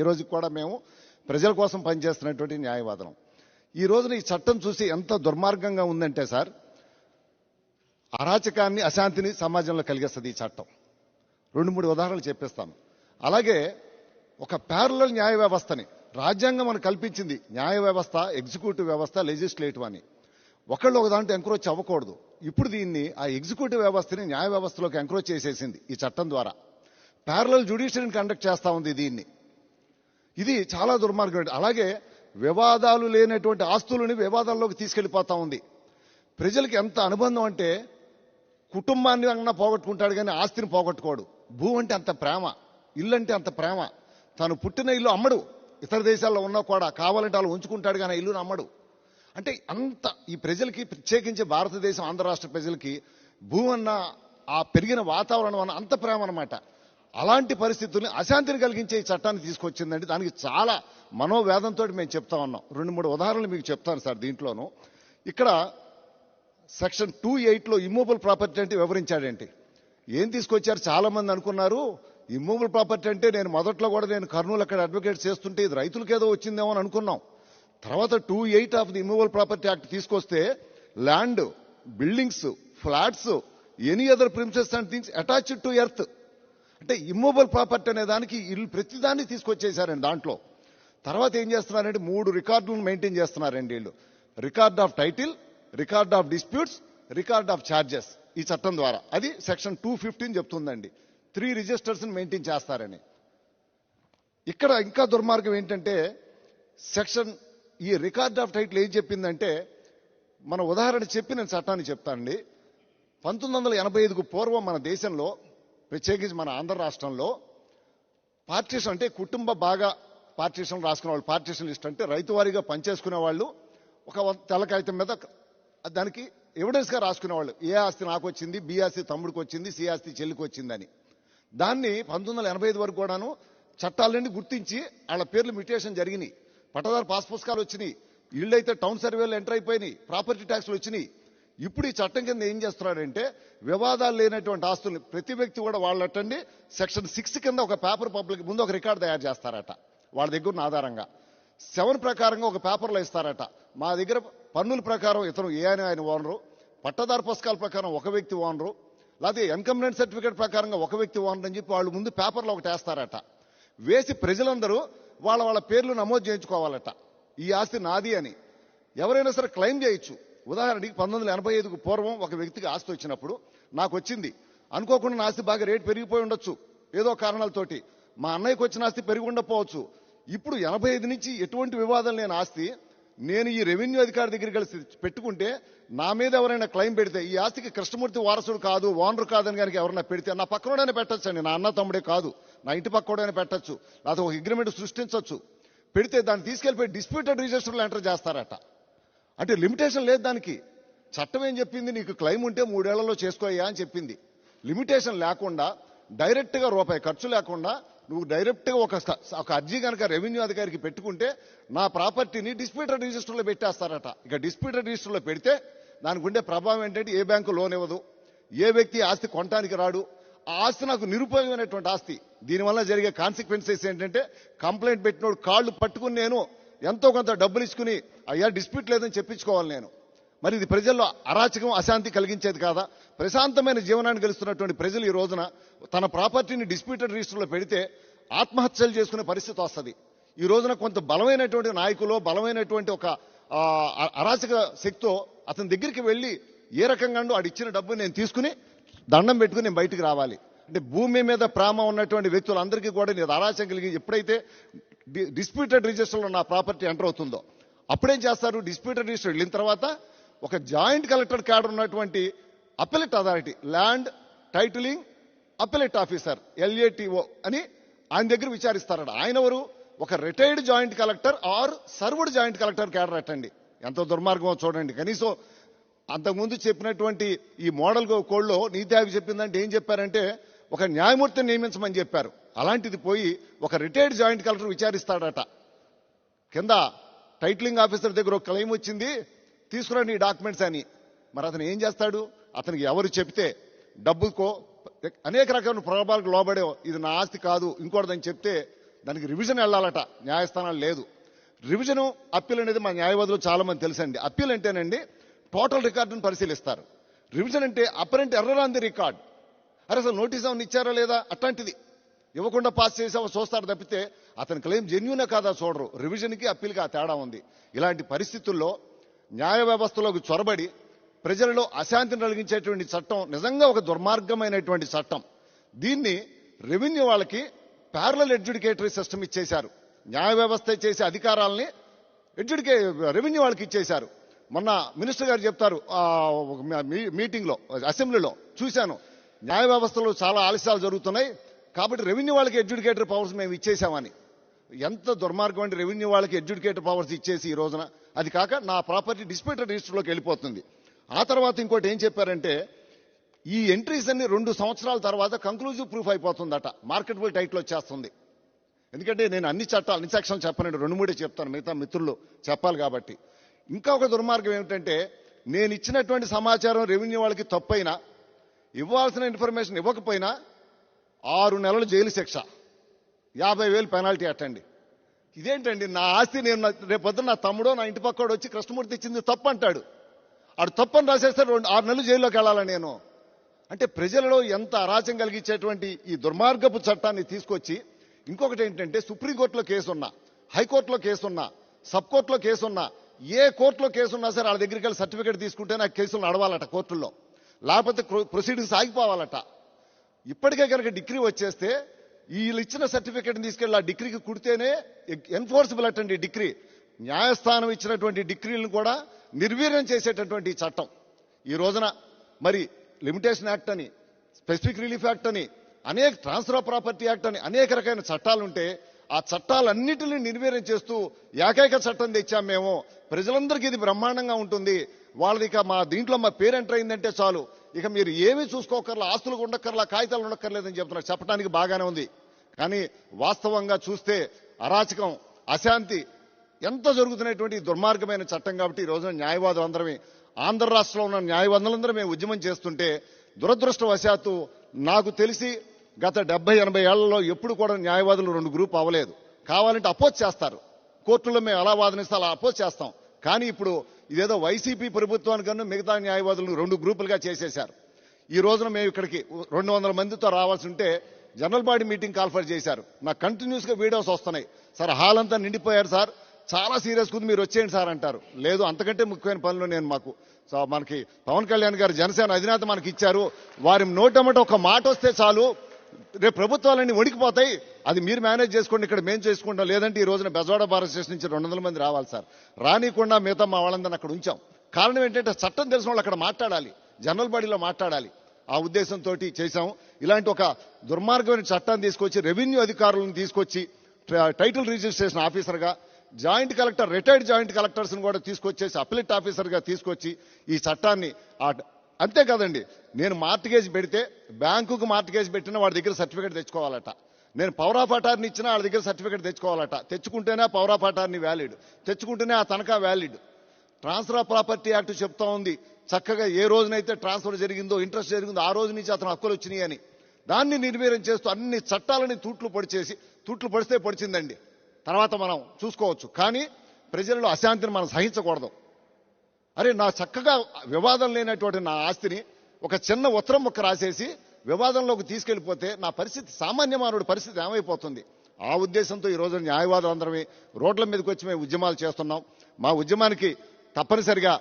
ఈ రోజు కూడా మేము ప్రజల కోసం పనిచేస్తున్నటువంటి న్యాయవాదం. ఈ రోజున ఈ చట్టం చూసి ఎంత దుర్మార్గంగా ఉందంటే సార్, అరాచకాన్ని అశాంతిని సమాజంలో కలిగిస్తుంది ఈ చట్టం. 2-3 ఉదాహరణలు చెప్పేస్తాను. అలాగే ఒక ప్యారలల్ న్యాయ వ్యవస్థని రాజ్యాంగం మనకు కల్పించింది. న్యాయ వ్యవస్థ, ఎగ్జిక్యూటివ్ వ్యవస్థ, లెజిస్లేటివ్ అని. ఒకళ్ళు ఒక దాంట్లో ఎంక్రోచ్ అవ్వకూడదు. ఇప్పుడు దీన్ని ఆ ఎగ్జిక్యూటివ్ వ్యవస్థని న్యాయ వ్యవస్థలోకి ఎంక్రోచ్ చేసేసింది ఈ చట్టం ద్వారా. ప్యారలల్ జ్యుడిషియరీని కండక్ట్ చేస్తా ఉంది దీన్ని. ఇది చాలా దుర్మార్గం. అలాగే వివాదాలు లేనటువంటి ఆస్తులని వివాదాల్లోకి తీసుకెళ్లిపోతా ఉంది. ప్రజలకు ఎంత అనుబంధం అంటే కుటుంబాన్ని అన్నా పోగొట్టుకుంటాడు కానీ ఆస్తిని పోగొట్టుకోడు. భూ అంటే అంత ప్రేమ, ఇల్లు అంటే అంత ప్రేమ. తను పుట్టిన ఇల్లు అమ్మడు. ఇతర దేశాల్లో ఉన్నా కూడా కావాలంటే వాళ్ళు ఉంచుకుంటాడు కానీ ఇల్లును అమ్మడు. అంటే అంత ఈ ప్రజలకి, ప్రత్యేకించి భారతదేశం ఆంధ్ర రాష్ట్ర ప్రజలకి భూ అన్న ఆ పెరిగిన వాతావరణం అన్న అంత ప్రేమ అనమాట. అలాంటి పరిస్థితుల్ని అశాంతిని కలిగించే ఈ చట్టాన్ని తీసుకొచ్చిందండి. దానికి చాలా మనోవేదంతో మేము చెప్తా ఉన్నాం. 2-3 ఉదాహరణలు మీకు చెప్తాను సార్. దీంట్లోనూ ఇక్కడ సెక్షన్ 2(8) ఇమ్మూవబుల్ ప్రాపర్టీ అంటే వివరించాడేంటి, ఏం తీసుకొచ్చారు. చాలా మంది అనుకున్నారు ఇమ్మూవబుల్ ప్రాపర్టీ అంటే, నేను మొదట్లో కూడా నేను కర్నూలు అక్కడ అడ్వకేట్ చేస్తుంటే ఇది రైతులకేదో వచ్చిందేమో అని అనుకున్నాం. తర్వాత 2(8) of the immovable property act తీసుకొస్తే land, buildings, flats, any other premises and things attached to earth అంటే ఇమ్మూవబుల్ ప్రాపర్టీ అనే దానికి ఇల్లు ప్రతిదాన్ని తీసుకొచ్చేసారండి దాంట్లో. తర్వాత ఏం చేస్తున్నారంటే 3 రికార్డులను మెయింటైన్ చేస్తున్నారండి వీళ్ళు. Record of title, record of disputes, record of charges ఈ చట్టం ద్వారా. అది సెక్షన్ 215 చెప్తుందండి. 3 రిజిస్టర్స్ మెయింటైన్ చేస్తారని. ఇక్కడ ఇంకా దుర్మార్గం ఏంటంటే సెక్షన్ ఈ రికార్డ్ ఆఫ్ టైటిల్ ఏం చెప్పిందంటే, మన ఉదాహరణ చెప్పి నేను చట్టాన్ని చెప్తానండి. 1985కు పూర్వం మన దేశంలో, ప్రత్యేకించి మన ఆంధ్ర రాష్ట్రంలో పార్టీషన్ అంటే కుటుంబ బాగా పార్టీషన్ రాసుకునే వాళ్ళు, పార్టీషన్ లిస్ట్ అంటే రైతు వారీగా పనిచేసుకునే వాళ్ళు ఒక తెల్ల కాగితం మీద దానికి ఎవిడెన్స్ గా రాసుకునేవాళ్ళు. ఏ ఆస్తి నాకు వచ్చింది, బి ఆస్తి తమ్ముడికి వచ్చింది, సి ఆస్తి చెల్లికి వచ్చిందని. దాన్ని 1985 వరకు కూడాను చట్టాలన్నీ గుర్తించి వాళ్ళ పేర్లు మ్యూటేషన్ జరిగినాయి. పట్టదారు పాస్ పుస్తకాలు వచ్చినాయి, ఇళ్ళైతే టౌన్ సర్వేలు ఎంటర్ అయిపోయినాయి, ప్రాపర్టీ ట్యాక్స్లు వచ్చినాయి. ఇప్పుడు ఈ చట్టం కింద ఏం చేస్తున్నారంటే వివాదాలు లేనటువంటి ఆస్తుల్ని ప్రతి వ్యక్తి కూడా వాళ్ళటండి సెక్షన్ 6 కింద ఒక పేపర్ పబ్లిక్ ముందు ఒక రికార్డు తయారు చేస్తారట వాళ్ళ దగ్గర ఉన్న ఆధారంగా. 7 ప్రకారంగా ఒక పేపర్లో ఇస్తారట. మా దగ్గర పన్నుల ప్రకారం ఇతను ఏ అని ఆయన ఓనరు, పట్టదారు పుస్తకాల ప్రకారం ఒక వ్యక్తి ఓనరు, లేకపోతే ఎన్కంప్లైంట్ సర్టిఫికేట్ ప్రకారంగా ఒక వ్యక్తి ఓనర్ అని చెప్పి వాళ్ళు ముందు పేపర్లో ఒకటి వేస్తారట. వేసి ప్రజలందరూ వాళ్ళ వాళ్ళ పేర్లు నమోదు చేయించుకోవాలట. ఈ ఆస్తి నాది అని ఎవరైనా సరే క్లెయిమ్ చేయొచ్చు. ఉదాహరణకి 1985కు పూర్వం ఒక వ్యక్తికి ఆస్తి వచ్చినప్పుడు నాకు వచ్చింది అనుకోకుండా, నా ఆస్తి బాగా రేటు పెరిగిపోయి ఉండొచ్చు ఏదో కారణాలతోటి, మా అన్నయ్యకి వచ్చిన ఆస్తి పెరిగి ఉండకపోవచ్చు. ఇప్పుడు 85 నుంచి ఎటువంటి వివాదం లేని ఆస్తి నేను ఈ రెవెన్యూ అధికారి దగ్గర కలిసి పెట్టుకుంటే నా మీద ఎవరైనా క్లెయిమ్ పెడితే ఈ ఆస్తికి కృష్ణమూర్తి వారసుడు కాదు, ఓనర్ కాదని కనుక ఎవరైనా పెడితే నా పక్కనోడైనా పెట్టచ్చు అండి, నా అన్న తమ్ముడే కాదు, నా ఇంటి పక్కనోడైనా పెట్టచ్చు, లేకపోతే ఒక అగ్రిమెంట్ సృష్టించవచ్చు. పెడితే దాన్ని తీసుకెళ్లిపోయి డిస్ప్యూటెడ్ రిజిస్టర్లో ఎంటర్ చేస్తారట. అంటే లిమిటేషన్ లేదు దానికి. చట్టం ఏం చెప్పింది, నీకు క్లెయిమ్ ఉంటే 3 ఏళ్లలో చేసుకోయ్యా అని చెప్పింది. లిమిటేషన్ లేకుండా డైరెక్ట్ గా రూపాయి ఖర్చు లేకుండా నువ్వు డైరెక్ట్ గా ఒక అర్జీ కనుక రెవెన్యూ అధికారికి పెట్టుకుంటే నా ప్రాపర్టీని డిస్ప్యూటెడ్ రిజిస్టర్లో పెట్టేస్తారట. ఇక డిస్ప్యూటెడ్ రిజిస్టర్లో పెడితే దానికి ఉండే ప్రభావం ఏంటంటే ఏ బ్యాంకు లోన్ ఇవ్వదు, ఏ వ్యక్తి ఆస్తి కొనడానికి రాడు, ఆ ఆస్తి నాకు నిరుపయోగమైనటువంటి ఆస్తి. దీనివల్ల జరిగే కాన్సిక్వెన్సెస్ ఏంటంటే కంప్లైంట్ పెట్టినోడు కాళ్ళు పట్టుకుని నేను ఎంతో కొంత డబ్బులు ఇచ్చుకుని అయ్యా డిస్ప్యూట్ లేదని చెప్పించుకోవాలి నేను. మరి ఇది ప్రజల్లో అరాచకం, అశాంతి కలిగించేది కాదా? ప్రశాంతమైన జీవనాన్ని గెలుస్తున్నటువంటి ప్రజలు ఈ రోజున తన ప్రాపర్టీని డిస్ప్యూటెడ్ రిజిస్టర్లో పెడితే ఆత్మహత్యలు చేసుకునే పరిస్థితి వస్తుంది. ఈ రోజున కొంత బలమైనటువంటి నాయకులు, బలమైనటువంటి ఒక అరాచక శక్తితో అతని దగ్గరికి వెళ్ళి ఏ రకంగా ఆడిచ్చిన డబ్బు నేను తీసుకుని దండం పెట్టుకుని నేను బయటికి రావాలి అంటే, భూమి మీద ప్రేమ ఉన్నటువంటి వ్యక్తులందరికీ కూడా నేను అరాచకం కలిగి ఎప్పుడైతే డిస్ప్యూటెడ్ రిజిస్టర్లో నా ప్రాపర్టీ ఎంటర్ అవుతుందో అప్పుడేం చేస్తారు, డిస్ప్యూటెడ్ రిజిస్టర్ వెళ్ళిన తర్వాత ఒక జాయింట్ కలెక్టర్ క్యాడర్ ఉన్నటువంటి appellate authority, land titling appellate officer LATO అని ఆయన దగ్గర విచారిస్తారట. ఆయన ఎవరు, ఒక retired joint collector or served joint collector cadre అట్టండి. ఎంత దుర్మార్గమో చూడండి. కనీసం అంతకుముందు చెప్పినటువంటి ఈ మోడల్ కోడ్లో నీతి ఆయోగ్ చెప్పిందంటే ఏం చెప్పారంటే ఒక న్యాయమూర్తిని నియమించమని చెప్పారు. అలాంటిది పోయి ఒక రిటైర్డ్ జాయింట్ కలెక్టర్ విచారిస్తాడట. కింద టైటిలింగ్ ఆఫీసర్ దగ్గర ఒక క్లెయిమ్ వచ్చింది, తీసుకురండి ఈ డాక్యుమెంట్స్ అని. మరి అతను ఏం చేస్తాడు, అతనికి ఎవరు చెప్తే డబ్బుకో అనేక రకమైన ప్రలోభాలకు లోబడే ఇది నా ఆస్తి కాదు ఇంకోటిదని చెప్తే దానికి రివిజన్ వెళ్ళాలట, న్యాయస్థానాలు లేదు. రివిజను అప్పీల్ అనేది మా న్యాయవాదులు చాలా మంది తెలుసండి. అప్పీల్ అంటేనండి టోటల్ రికార్డును పరిశీలిస్తారు. రివిజన్ అంటే apparent error on the record. అరే అసలు నోటీస్ ఏమైనా ఇచ్చారా లేదా అట్లాంటిది ఇవ్వకుండా పాస్ చేసావో చూస్తారు తప్పితే అతని క్లెయిమ్ జెన్యూనే కాదా చూడరు. రివిజన్కి అప్పీల్కి ఆ తేడా ఉంది. ఇలాంటి పరిస్థితుల్లో న్యాయ వ్యవస్థలోకి చొరబడి ప్రజలలో అశాంతిని కలిగించేటువంటి చట్టం నిజంగా ఒక దుర్మార్గమైనటువంటి చట్టం. దీన్ని రెవెన్యూ వాళ్ళకి ప్యారలల్ అడ్జుడికేటరీ సిస్టమ్ ఇచ్చేశారు. న్యాయ వ్యవస్థ చేసే అధికారాలని రెవెన్యూ వాళ్ళకి ఇచ్చేశారు. మొన్న మినిస్టర్ గారు చెప్తారు మీటింగ్లో, అసెంబ్లీలో చూశాను, న్యాయ వ్యవస్థలో చాలా ఆలస్యాలు జరుగుతున్నాయి కాబట్టి రెవెన్యూ వాళ్ళకి అడ్జుడికేటరీ పవర్స్ మేము ఇచ్చేసామని. ఎంత దుర్మార్గం అంటే రెవెన్యూ వాళ్ళకి అడ్జుడికేటరీ పవర్స్ ఇచ్చేసి ఈ రోజున అది కాక నా ప్రాపర్టీ డిస్ప్యూటెడ్ రిజిస్టర్లోకి వెళ్ళిపోతుంది. ఆ తర్వాత ఇంకోటి ఏం చెప్పారంటే ఈ ఎంట్రీస్ అన్ని 2 సంవత్సరాల తర్వాత కంక్లూజివ్ ప్రూఫ్ అయిపోతుందట, మార్కెటబుల్ టైటిల్ వచ్చేస్తుంది. ఎందుకంటే నేను అన్ని సెక్షన్లు చెప్పనండి, 2-3 చెప్తాను, మిగతా మిత్రులు చెప్పాలి కాబట్టి. ఇంకా ఒక దుర్మార్గం ఏమిటంటే నేను ఇచ్చినటువంటి సమాచారం రెవెన్యూ వాళ్ళకి తప్పైనా, ఇవ్వాల్సిన ఇన్ఫర్మేషన్ ఇవ్వకపోయినా 6 నెలలు జైలు శిక్ష, 50,000 పెనాల్టీ అట్టండి. ఇదేంటండి, నా ఆస్తి నేను రేపొద్దున నా తమ్ముడో నా ఇంటి పక్కోడు వచ్చి కృష్ణమూర్తి ఇచ్చింది తప్పు అంటాడు, ఆడు తప్పని రాసేస్తే 6 నెలలు జైల్లోకి వెళ్ళాలా నేను? అంటే ప్రజలలో ఎంత అరాచం కలిగించేటువంటి ఈ దుర్మార్గపు చట్టాన్ని తీసుకొచ్చి, ఇంకొకటి ఏంటంటే సుప్రీంకోర్టులో కేసున్నా, హైకోర్టులో కేసున్నా, సబ్ కోర్టులో కేసున్నా, ఏ కోర్టులో కేసున్నా సరే వాళ్ళ దగ్గరికి వెళ్ళి సర్టిఫికేట్ తీసుకుంటే నాకు కేసులు నడవాలట కోర్టుల్లో, లేకపోతే ప్రొసీడింగ్స్ ఆగిపోవాలట. ఇప్పటికే కనుక డిగ్రీ వచ్చేస్తే వీళ్ళు ఇచ్చిన సర్టిఫికేట్ని తీసుకెళ్ళి ఆ డిగ్రీకి కుడితేనే ఎన్ఫోర్సిబుల్ అటండి డిగ్రీ. న్యాయస్థానం ఇచ్చినటువంటి డిగ్రీలను కూడా నిర్వీర్యం చేసేటటువంటి చట్టం. ఈ రోజున మరి లిమిటేషన్ యాక్ట్ అని, స్పెసిఫిక్ రిలీఫ్ యాక్ట్ అని, అనేక ట్రాన్స్ఫర్ ఆఫ్ ప్రాపర్టీ యాక్ట్ అని అనేక రకమైన చట్టాలు ఉంటే ఆ చట్టాలన్నిటిని నిర్వీర్యం చేస్తూ ఏకైక చట్టం తెచ్చాం మేము, ప్రజలందరికీ ఇది బ్రహ్మాండంగా ఉంటుంది, వాళ్ళది ఇక మా దీంట్లో మా పేరు ఎంటర్ అయిందంటే చాలు, ఇక మీరు ఏమీ చూసుకోకర్లా, ఆస్తులు ఉండక్కర్లా, కాగితాలు ఉండక్కర్లేదని చెప్తున్నారు. చెప్పడానికి బాగానే ఉంది, కానీ వాస్తవంగా చూస్తే అరాచకం, అశాంతి ఎంత జరుగుతున్నటువంటి దుర్మార్గమైన చట్టం. కాబట్టి ఈ రోజున న్యాయవాదులందరమే, ఆంధ్ర రాష్ట్రంలో ఉన్న న్యాయవాదులందరూ మేము ఉద్యమం చేస్తుంటే దురదృష్టవశాత్తు నాకు తెలిసి గత 70-80 ఏళ్లలో ఎప్పుడు కూడా న్యాయవాదులు 2 గ్రూప్ అవ్వలేదు. కావాలంటే అపోజ్ చేస్తారు, కోర్టులో మేము ఎలా వాదనిస్తే అలా అపోజ్ చేస్తాం. కానీ ఇప్పుడు ఇదేదో వైసీపీ ప్రభుత్వానికన్నా మిగతా న్యాయవాదులను 2 గ్రూపులుగా చేసేశారు. ఈ రోజున మేము ఇక్కడికి 200 మందితో రావాల్సి ఉంటే జనరల్ బాడీ మీటింగ్ కాల్ఫర్ చేశారు. నాకు కంటిన్యూస్ గా వీడియోస్ వస్తున్నాయి, సార్ హాల్ అంతా నిండిపోయారు సార్, చాలా సీరియస్ గా మీరు వచ్చేయండి సార్ అంటారు. లేదు, అంతకంటే ముఖ్యమైన పనులు నేను మనకి పవన్ కళ్యాణ్ గారు జనసేన అధినేత మనకి ఇచ్చారు, వారి నోటమట ఒక మాట వస్తే చాలు రేపు ప్రభుత్వాలన్నీ వణికిపోతాయి, అది మీరు మేనేజ్ చేసుకోండి, ఇక్కడ మేము చేసుకుంటాం. లేదంటే ఈ రోజున బెజవాడ భారత స్టేషన్ నుంచి 200 మంది రావాలి సార్, రానికుండా మిగతా మా వాళ్ళందరినీ అక్కడ ఉంచాం. కారణం ఏంటంటే చట్టం తెలిసిన వాళ్ళు అక్కడ మాట్లాడాలి, జనరల్ బాడీలో మాట్లాడాలి. ఆ ఉద్దేశంతో చేశాం. ఇలాంటి ఒక దుర్మార్గమైన చట్టాన్ని తీసుకొచ్చి రెవెన్యూ అధికారులను తీసుకొచ్చి టైటిల్ రిజిస్ట్రేషన్ ఆఫీసర్గా, joint collector, retired joint collectors కూడా తీసుకొచ్చేసి అప్లెట్ ఆఫీసర్గా తీసుకొచ్చి ఈ చట్టాన్ని అంతేకాదండి, నేను మార్టిగేజ్ పెడితే బ్యాంకుకు మార్టిగేజ్ పెట్టినా వాడి దగ్గర సర్టిఫికేట్ తెచ్చుకోవాలట, నేను పవర్ ఆఫ్ అటార్నీ ఇచ్చినా వాళ్ళ దగ్గర సర్టిఫికేట్ తెచ్చుకోవాలట, తెచ్చుకుంటేనే పవర్ ఆఫ్ అటార్నీ వ్యాలిడ్, తెచ్చుకుంటేనే ఆ తనఖా valid. Transfer of property act చెప్తా ఉంది చక్కగా ఏ రోజునైతే ట్రాన్స్ఫర్ జరిగిందో, ఇంట్రెస్ట్ జరిగిందో ఆ రోజు నుంచి అతను హక్కులు వచ్చినాయి అని. దాన్ని నిర్వీర్యం చేస్తూ అన్ని చట్టాలని తూట్లు పడిస్తే పొడిచిందండి, తర్వాత మనం చూసుకోవచ్చు. కానీ ప్రజలలో అశాంతిని మనం సహించకూడదు. అరే నా చక్కగా వివాదం లేనటువంటి నా ఆస్తిని ఒక చిన్న ఉత్తరం ముక్క రాసేసి వివాదంలోకి తీసుకెళ్లిపోతే నా పరిస్థితి, సామాన్య మానవుడి పరిస్థితి ఏమైపోతుంది? ఆ ఉద్దేశంతో ఈ రోజు న్యాయవాదులు అందరమే రోడ్ల మీదకి వచ్చి మేము ఉద్యమాలు చేస్తున్నాం. మా ఉద్యమానికి తప్పనిసరిగా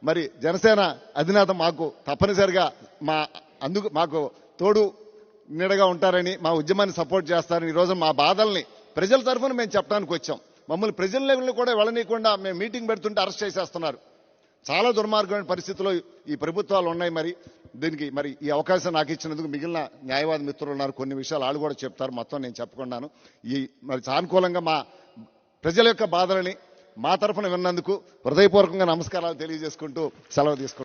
మరి జనసేన అధినేత మాకు తప్పనిసరిగా మాకు తోడు నీడగా ఉంటారని, మా ఉద్యమాన్ని సపోర్ట్ చేస్తారని, ఈ రోజు మా బాధల్ని ప్రజల తరఫున మేము చెప్పడానికి వచ్చాం. మమ్మల్ని ప్రజల లెవెల్లో కూడా వెళ్ళనీయకుండా మేము మీటింగ్ పెడుతుంటే అరెస్ట్ చేసేస్తున్నారు. చాలా దుర్మార్గమైన పరిస్థితుల్లో ఈ ప్రభుత్వాలు ఉన్నాయి. దీనికి ఈ అవకాశం నాకు ఇచ్చినందుకు మిగిలిన న్యాయవాది మిత్రులు ఉన్నారు, కొన్ని విషయాలు వాళ్ళు కూడా చెప్తారు, మొత్తం నేను చెప్పకున్నాను. సానుకూలంగా మా ప్రజల యొక్క బాధలని మా తరఫున విన్నందుకు హృదయపూర్వకంగా నమస్కారాలు తెలియజేసుకుంటూ సెలవు తీసుకుంటాను.